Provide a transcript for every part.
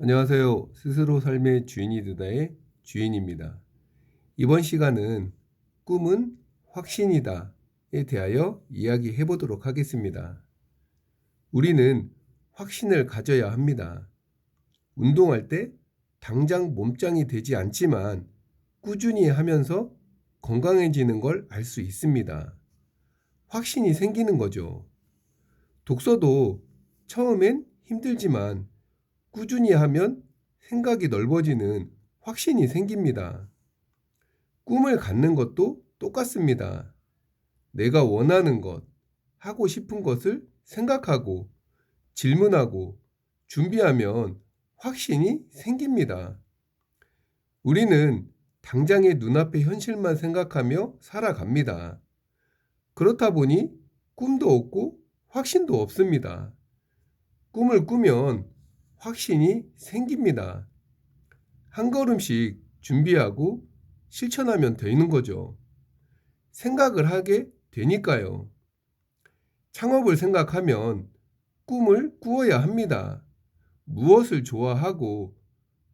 안녕하세요. 스스로 삶의 주인이 되다의 주인입니다. 이번 시간은 꿈은 확신이다에 대하여 이야기해 보도록 하겠습니다. 우리는 확신을 가져야 합니다. 운동할 때 당장 몸짱이 되지 않지만 꾸준히 하면서 건강해지는 걸 알 수 있습니다. 확신이 생기는 거죠. 독서도 처음엔 힘들지만 꾸준히 하면 생각이 넓어지는 확신이 생깁니다. 꿈을 갖는 것도 똑같습니다. 내가 원하는 것, 하고 싶은 것을 생각하고 질문하고 준비하면 확신이 생깁니다. 우리는 당장의 눈앞의 현실만 생각하며 살아갑니다. 그렇다 보니 꿈도 없고 확신도 없습니다. 꿈을 꾸면 확신이 생깁니다. 한 걸음씩 준비하고 실천하면 되는 거죠. 생각을 하게 되니까요. 창업을 생각하면 꿈을 꾸어야 합니다. 무엇을 좋아하고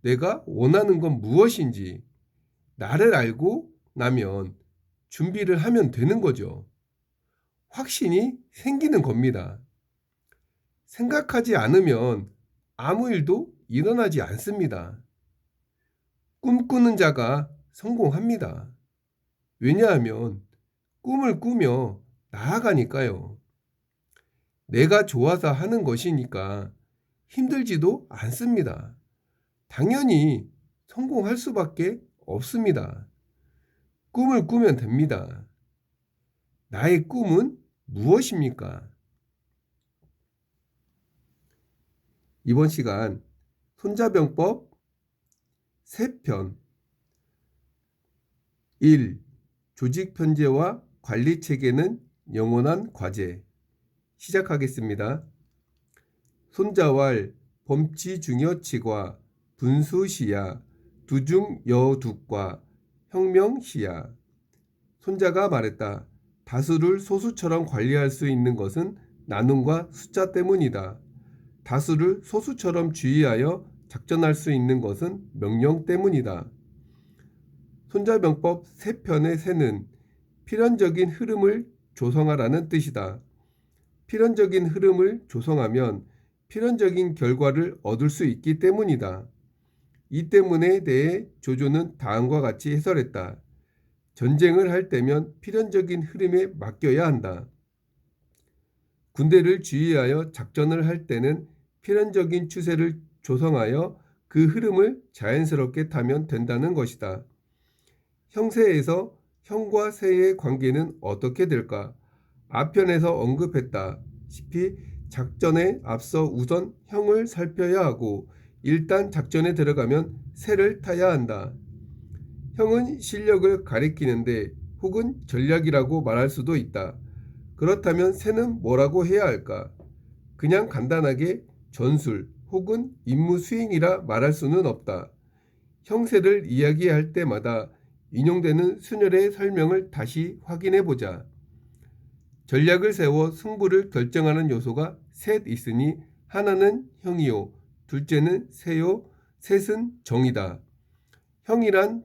내가 원하는 건 무엇인지 나를 알고 나면 준비를 하면 되는 거죠. 확신이 생기는 겁니다. 생각하지 않으면 아무 일도 일어나지 않습니다. 꿈꾸는 자가 성공합니다. 왜냐하면 꿈을 꾸며 나아가니까요. 내가 좋아서 하는 것이니까 힘들지도 않습니다. 당연히 성공할 수밖에 없습니다. 꿈을 꾸면 됩니다. 나의 꿈은 무엇입니까? 이번 시간 손자병법 3편 1. 조직 편제와 관리 체계는 영원한 과제 시작하겠습니다. 손자왈 범치중여치과 분수시야 두중여둑과 혁명시야. 손자가 말했다. 다수를 소수처럼 관리할 수 있는 것은 나눔과 숫자 때문이다. 다수를 소수처럼 주의하여 작전할 수 있는 것은 명령 때문이다. 손자병법 3편의 세는 필연적인 흐름을 조성하라는 뜻이다. 필연적인 흐름을 조성하면 필연적인 결과를 얻을 수 있기 때문이다. 이 때문에 대해 조조는 다음과 같이 해설했다. 전쟁을 할 때면 필연적인 흐름에 맡겨야 한다. 군대를 지휘하여 작전을 할 때는 필연적인 추세를 조성하여 그 흐름을 자연스럽게 타면 된다는 것이다. 형세에서 형과 세의 관계는 어떻게 될까? 앞편에서 언급했다시피 작전에 앞서 우선 형을 살펴야 하고 일단 작전에 들어가면 세를 타야 한다. 형은 실력을 가리키는데 혹은 전략이라고 말할 수도 있다. 그렇다면 세는 뭐라고 해야 할까? 그냥 간단하게 전술 혹은 임무 수행이라 말할 수는 없다. 형세를 이야기할 때마다 인용되는 순열의 설명을 다시 확인해 보자. 전략을 세워 승부를 결정하는 요소가 셋 있으니 하나는 형이요, 둘째는 세요, 셋은 정이다. 형이란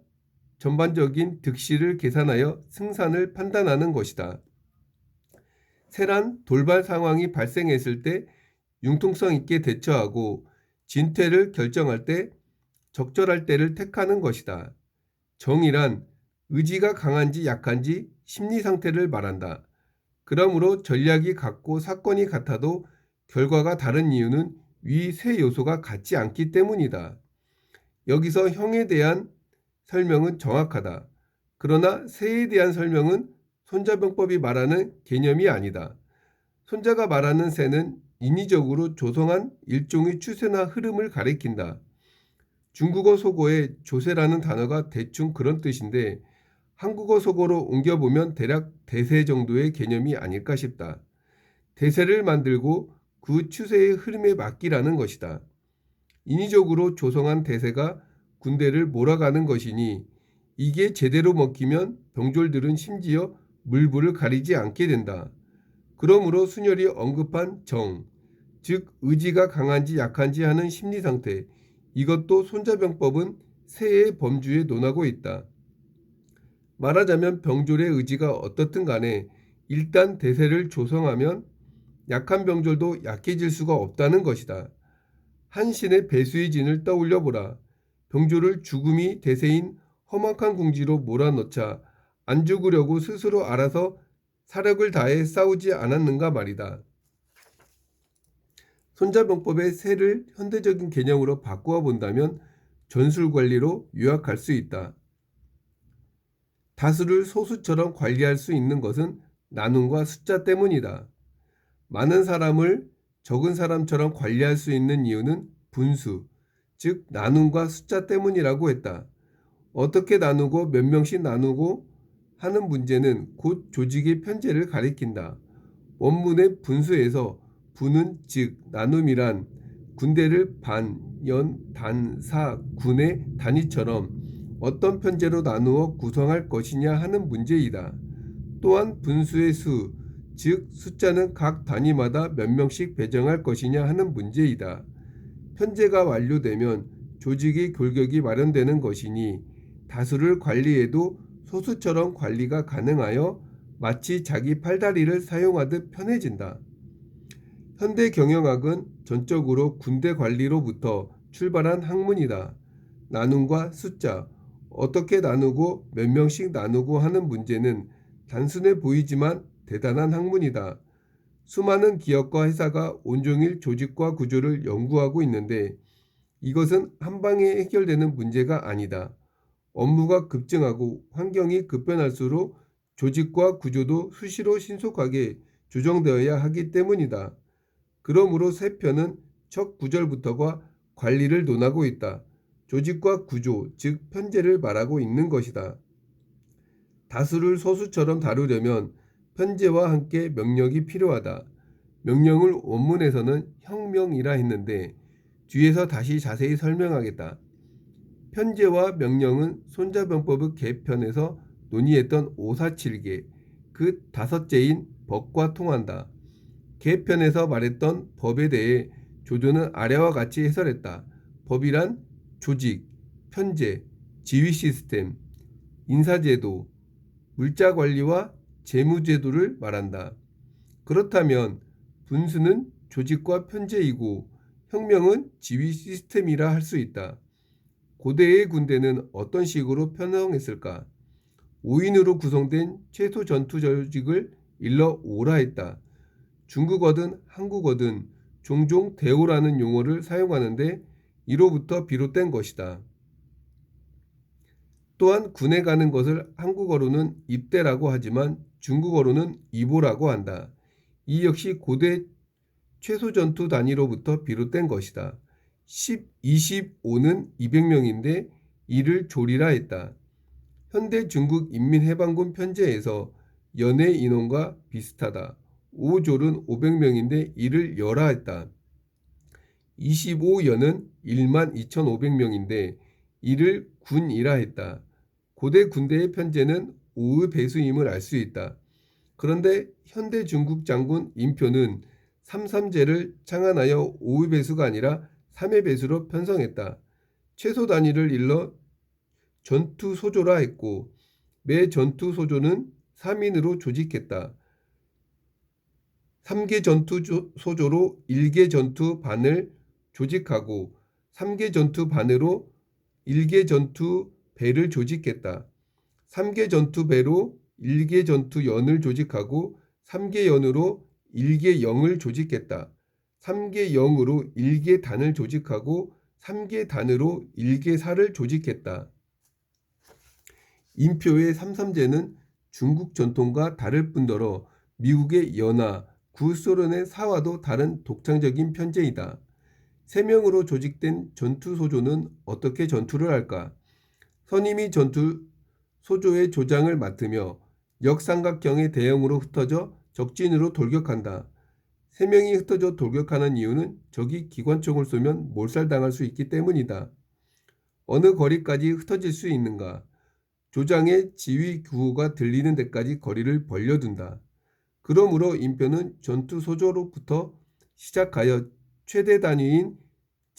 전반적인 득실을 계산하여 승산을 판단하는 것이다. 세란 돌발 상황이 발생했을 때 융통성 있게 대처하고 진퇴를 결정할 때 적절할 때를 택하는 것이다. 정이란 의지가 강한지 약한지 심리 상태를 말한다. 그러므로 전략이 같고 사건이 같아도 결과가 다른 이유는 위 세 요소가 같지 않기 때문이다. 여기서 형에 대한 설명은 정확하다. 그러나 세에 대한 설명은 손자병법이 말하는 개념이 아니다. 손자가 말하는 세는 인위적으로 조성한 일종의 추세나 흐름을 가리킨다. 중국어 속어에 조세라는 단어가 대충 그런 뜻인데 한국어 속어로 옮겨보면 대략 대세 정도의 개념이 아닐까 싶다. 대세를 만들고 그 추세의 흐름에 맡기라는 것이다. 인위적으로 조성한 대세가 군대를 몰아가는 것이니 이게 제대로 먹히면 병졸들은 심지어 물불을 가리지 않게 된다. 그러므로 순열이 언급한 정, 즉 의지가 강한지 약한지 하는 심리 상태, 이것도 손자병법은 세의 범주에 논하고 있다. 말하자면 병졸의 의지가 어떻든 간에 일단 대세를 조성하면 약한 병졸도 약해질 수가 없다는 것이다. 한신의 배수의 진을 떠올려 보라. 병졸을 죽음이 대세인 험악한 궁지로 몰아넣자 안 죽으려고 스스로 알아서 사력을 다해 싸우지 않았는가 말이다. 손자병법의 세를 현대적인 개념으로 바꾸어 본다면 전술관리로 요약할 수 있다. 다수를 소수처럼 관리할 수 있는 것은 나눔과 숫자 때문이다. 많은 사람을 적은 사람처럼 관리할 수 있는 이유는 분수, 즉 나눔과 숫자 때문이라고 했다. 어떻게 나누고 몇 명씩 나누고 하는 문제는 곧 조직의 편제를 가리킨다. 원문의 분수에서 분은 즉 나눔이란 군대를 반, 연, 단, 사, 군의 단위처럼 어떤 편제로 나누어 구성할 것이냐 하는 문제이다. 또한 분수의 수, 즉 숫자는 각 단위마다 몇 명씩 배정할 것이냐 하는 문제이다. 편제가 완료되면 조직의 골격이 마련되는 것이니 다수를 관리해도 소수처럼 관리가 가능하여 마치 자기 팔다리를 사용하듯 편해진다. 현대 경영학은 전적으로 군대 관리로부터 출발한 학문이다. 나눔과 숫자, 어떻게 나누고 몇 명씩 나누고 하는 문제는 단순해 보이지만 대단한 학문이다. 수많은 기업과 회사가 온종일 조직과 구조를 연구하고 있는데 이것은 한 방에 해결되는 문제가 아니다. 업무가 급증하고 환경이 급변할수록 조직과 구조도 수시로 신속하게 조정되어야 하기 때문이다. 그러므로 세 편은 첫 구절부터가 관리를 논하고 있다. 조직과 구조, 즉 편제를 말하고 있는 것이다. 다수를 소수처럼 다루려면 편제와 함께 명령이 필요하다. 명령을 원문에서는 혁명이라 했는데 뒤에서 다시 자세히 설명하겠다. 편제와 명령은 손자병법의 개편에서 논의했던 547개, 그 다섯째인 법과 통한다. 개편에서 말했던 법에 대해 조조는 아래와 같이 해설했다. 법이란 조직, 편제, 지휘 시스템, 인사제도, 물자관리와 재무제도를 말한다. 그렇다면 분수는 조직과 편제이고 혁명은 지휘 시스템이라 할 수 있다. 고대의 군대는 어떤 식으로 편성했을까? 5인으로 구성된 최소 전투 조직을 일러 오라 했다. 중국어든 한국어든 종종 대오라는 용어를 사용하는데 이로부터 비롯된 것이다. 또한 군에 가는 것을 한국어로는 입대라고 하지만 중국어로는 입오라고 한다. 이 역시 고대 최소 전투 단위로부터 비롯된 것이다. 10, 25는 200명인데 이를 조리라 했다. 현대 중국 인민해방군 편제에서 연의 인원과 비슷하다. 5졸은 500명인데 이를 열하 했다. 25연은 1만 2,500명인데 이를 군이라 했다. 고대 군대의 편제는 5의 배수임을 알 수 있다. 그런데 현대 중국 장군 인표는 삼삼제를 창안하여 5의 배수가 아니라 3의 배수로 편성했다. 최소 단위를 일러 전투 소조라 했고 매 전투 소조는 3인으로 조직했다. 3개 전투 소조로 1개 전투 반을 조직하고 3개 전투 반으로 1개 전투 배를 조직했다. 3개 전투 배로 1개 전투 연을 조직하고 3개 연으로 1개 영을 조직했다. 3개 영으로 1개 단을 조직하고 3개 단으로 1개 사를 조직했다. 인표의 삼삼제는 중국 전통과 다를 뿐더러 미국의 연하, 구소련의 사와도 다른 독창적인 편제이다. 3명으로 조직된 전투소조는 어떻게 전투를 할까? 선임이 전투 소조의 조장을 맡으며 역삼각형의 대형으로 흩어져 적진으로 돌격한다. 3명이 흩어져 돌격하는 이유는 적이 기관총을 쏘면 몰살당할 수 있기 때문이다. 어느 거리까지 흩어질 수 있는가? 조장의 지휘 구호가 들리는 데까지 거리를 벌려둔다. 그러므로 인표는 전투 소조로부터 시작하여 최대 단위인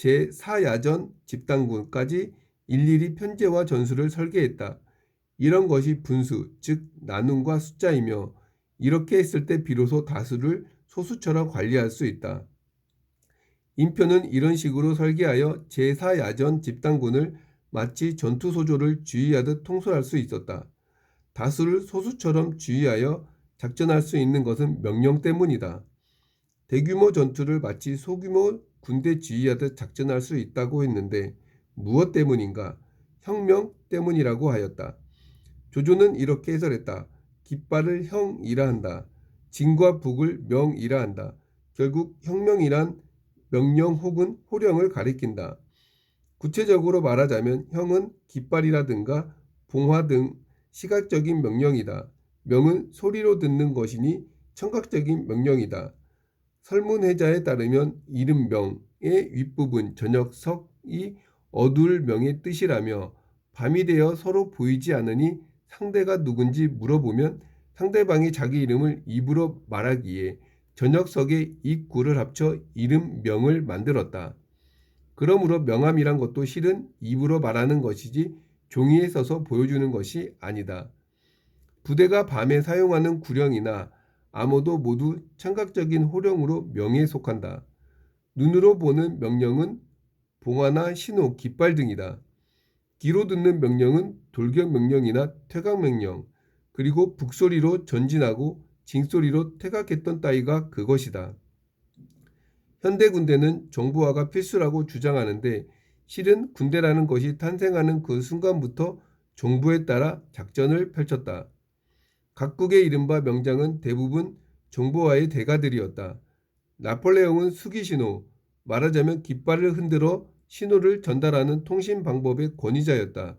제4야전 집단군까지 일일이 편제와 전술을 설계했다. 이런 것이 분수, 즉 나눔과 숫자이며 이렇게 했을 때 비로소 다수를 소수처럼 관리할 수 있다. 인표는 이런 식으로 설계하여 제4야전 집단군을 마치 전투소조를 주의하듯 통솔할 수 있었다. 다수를 소수처럼 주의하여 작전할 수 있는 것은 명령 때문이다. 대규모 전투를 마치 소규모 군대 지휘하듯 작전할 수 있다고 했는데 무엇 때문인가? 혁명 때문이라고 하였다. 조조는 이렇게 해설했다. 깃발을 형이라 한다. 진과 북을 명이라 한다. 결국 혁명이란 명령 혹은 호령을 가리킨다. 구체적으로 말하자면 형은 깃발이라든가 봉화 등 시각적인 명령이다. 명은 소리로 듣는 것이니 청각적인 명령이다. 설문회자에 따르면 이름 명의 윗부분 저녁석이 어두울 명의 뜻이라며 밤이 되어 서로 보이지 않으니 상대가 누군지 물어보면 상대방이 자기 이름을 입으로 말하기에 저녁석의 입구를 합쳐 이름 명을 만들었다. 그러므로 명함이란 것도 실은 입으로 말하는 것이지 종이에 써서 보여주는 것이 아니다. 부대가 밤에 사용하는 구령이나 암호도 모두 청각적인 호령으로 명에 속한다. 눈으로 보는 명령은 봉화나 신호, 깃발 등이다. 귀로 듣는 명령은 돌격 명령이나 퇴각 명령, 그리고 북소리로 전진하고 징소리로 퇴각했던 따위가 그것이다. 현대 군대는 정보화가 필수라고 주장하는데 실은 군대라는 것이 탄생하는 그 순간부터 정보에 따라 작전을 펼쳤다. 각국의 이른바 명장은 대부분 정보화의 대가들이었다. 나폴레옹은 수기신호, 말하자면 깃발을 흔들어 신호를 전달하는 통신 방법의 권위자였다.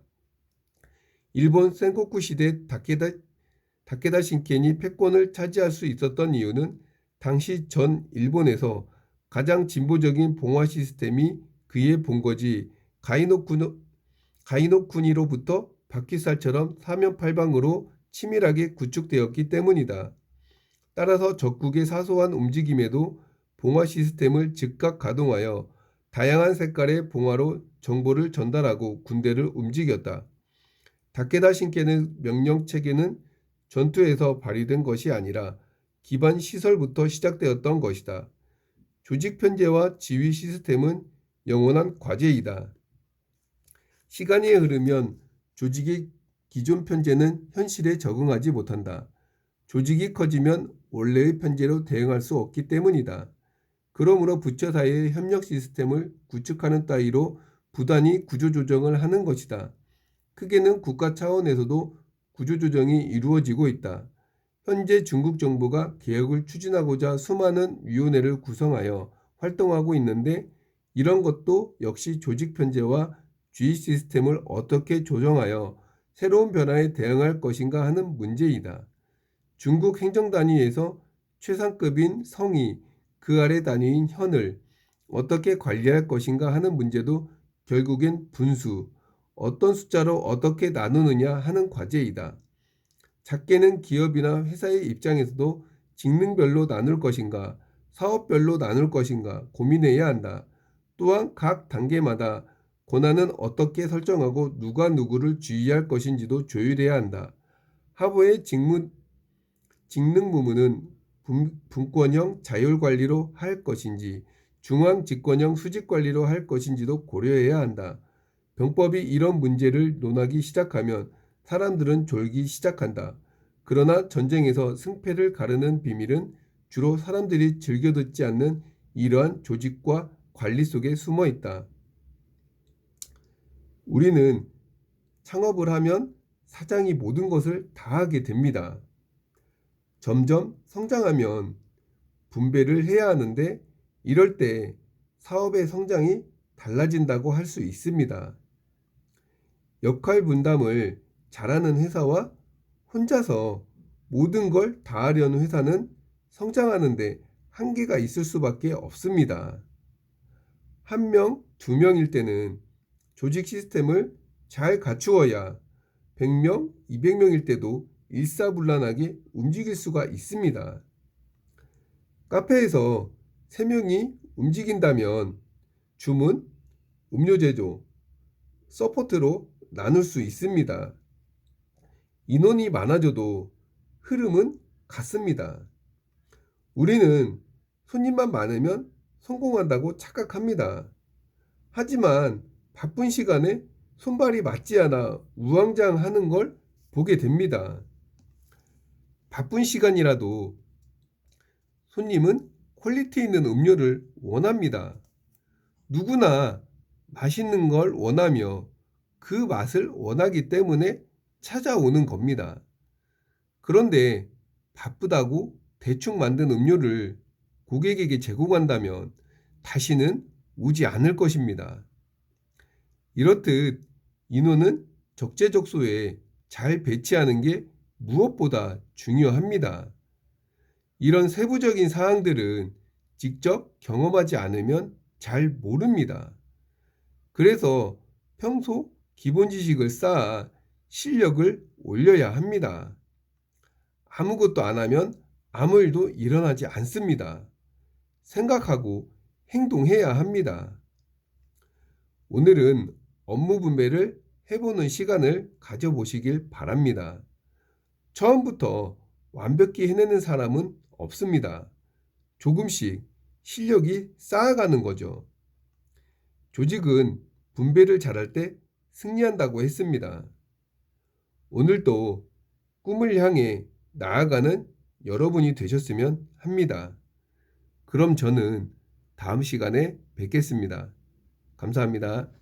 일본 센코쿠 시대 다케다 신켄이 패권을 차지할 수 있었던 이유는 당시 전 일본에서 가장 진보적인 봉화 시스템이 그의 본거지 가이노쿠니로부터 바퀴살처럼 사면팔방으로 치밀하게 구축되었기 때문이다. 따라서 적국의 사소한 움직임에도 봉화 시스템을 즉각 가동하여 다양한 색깔의 봉화로 정보를 전달하고 군대를 움직였다. 다케다 신켄의 명령 체계는 전투에서 발휘된 것이 아니라 기반 시설부터 시작되었던 것이다. 조직 편제와 지휘 시스템은 영원한 과제이다. 시간이 흐르면 조직의 기존 편제는 현실에 적응하지 못한다. 조직이 커지면 원래의 편제로 대응할 수 없기 때문이다. 그러므로 부처 사이의 협력 시스템을 구축하는 따위로 부단히 구조조정을 하는 것이다. 크게는 국가 차원에서도 구조조정이 이루어지고 있다. 현재 중국 정부가 개혁을 추진하고자 수많은 위원회를 구성하여 활동하고 있는데 이런 것도 역시 조직 편제와 주의 시스템을 어떻게 조정하여 새로운 변화에 대응할 것인가 하는 문제이다. 중국 행정단위에서 최상급인 성이 그 아래 단위인 현을 어떻게 관리할 것인가 하는 문제도 결국엔 분수, 어떤 숫자로 어떻게 나누느냐 하는 과제이다. 작게는 기업이나 회사의 입장에서도 직능별로 나눌 것인가, 사업별로 나눌 것인가 고민해야 한다. 또한 각 단계마다 권한은 어떻게 설정하고 누가 누구를 지휘할 것인지도 조율해야 한다. 하부의 직능 부문은 분권형 자율관리로 할 것인지 중앙 집권형 수직관리로 할 것인지도 고려해야 한다. 병법이 이런 문제를 논하기 시작하면 사람들은 졸기 시작한다. 그러나 전쟁에서 승패를 가르는 비밀은 주로 사람들이 즐겨 듣지 않는 이러한 조직과 관리 속에 숨어 있다. 우리는 창업을 하면 사장이 모든 것을 다 하게 됩니다. 점점 성장하면 분배를 해야 하는데 이럴 때 사업의 성장이 달라진다고 할 수 있습니다. 역할 분담을 잘하는 회사와 혼자서 모든 걸 다 하려는 회사는 성장하는데 한계가 있을 수밖에 없습니다. 한 명, 두 명일 때는 조직 시스템을 잘 갖추어야 100명, 200명일 때도 일사불란하게 움직일 수가 있습니다. 카페에서 3명이 움직인다면 주문, 음료 제조, 서포트로 나눌 수 있습니다. 인원이 많아져도 흐름은 같습니다. 우리는 손님만 많으면 성공한다고 착각합니다. 하지만 바쁜 시간에 손발이 맞지 않아 우왕좌왕하는 걸 보게 됩니다. 바쁜 시간이라도 손님은 퀄리티 있는 음료를 원합니다. 누구나 맛있는 걸 원하며 그 맛을 원하기 때문에 찾아오는 겁니다. 그런데 바쁘다고 대충 만든 음료를 고객에게 제공한다면 다시는 오지 않을 것입니다. 이렇듯 인원은 적재적소에 잘 배치하는 게 무엇보다 중요합니다. 이런 세부적인 사항들은 직접 경험하지 않으면 잘 모릅니다. 그래서 평소 기본 지식을 쌓아 실력을 올려야 합니다. 아무것도 안 하면 아무 일도 일어나지 않습니다. 생각하고 행동해야 합니다. 오늘은 업무 분배를 해보는 시간을 가져보시길 바랍니다. 처음부터 완벽히 해내는 사람은 없습니다. 조금씩 실력이 쌓아가는 거죠. 조직은 분배를 잘할 때 승리한다고 했습니다. 오늘도 꿈을 향해 나아가는 여러분이 되셨으면 합니다. 그럼 저는 다음 시간에 뵙겠습니다. 감사합니다.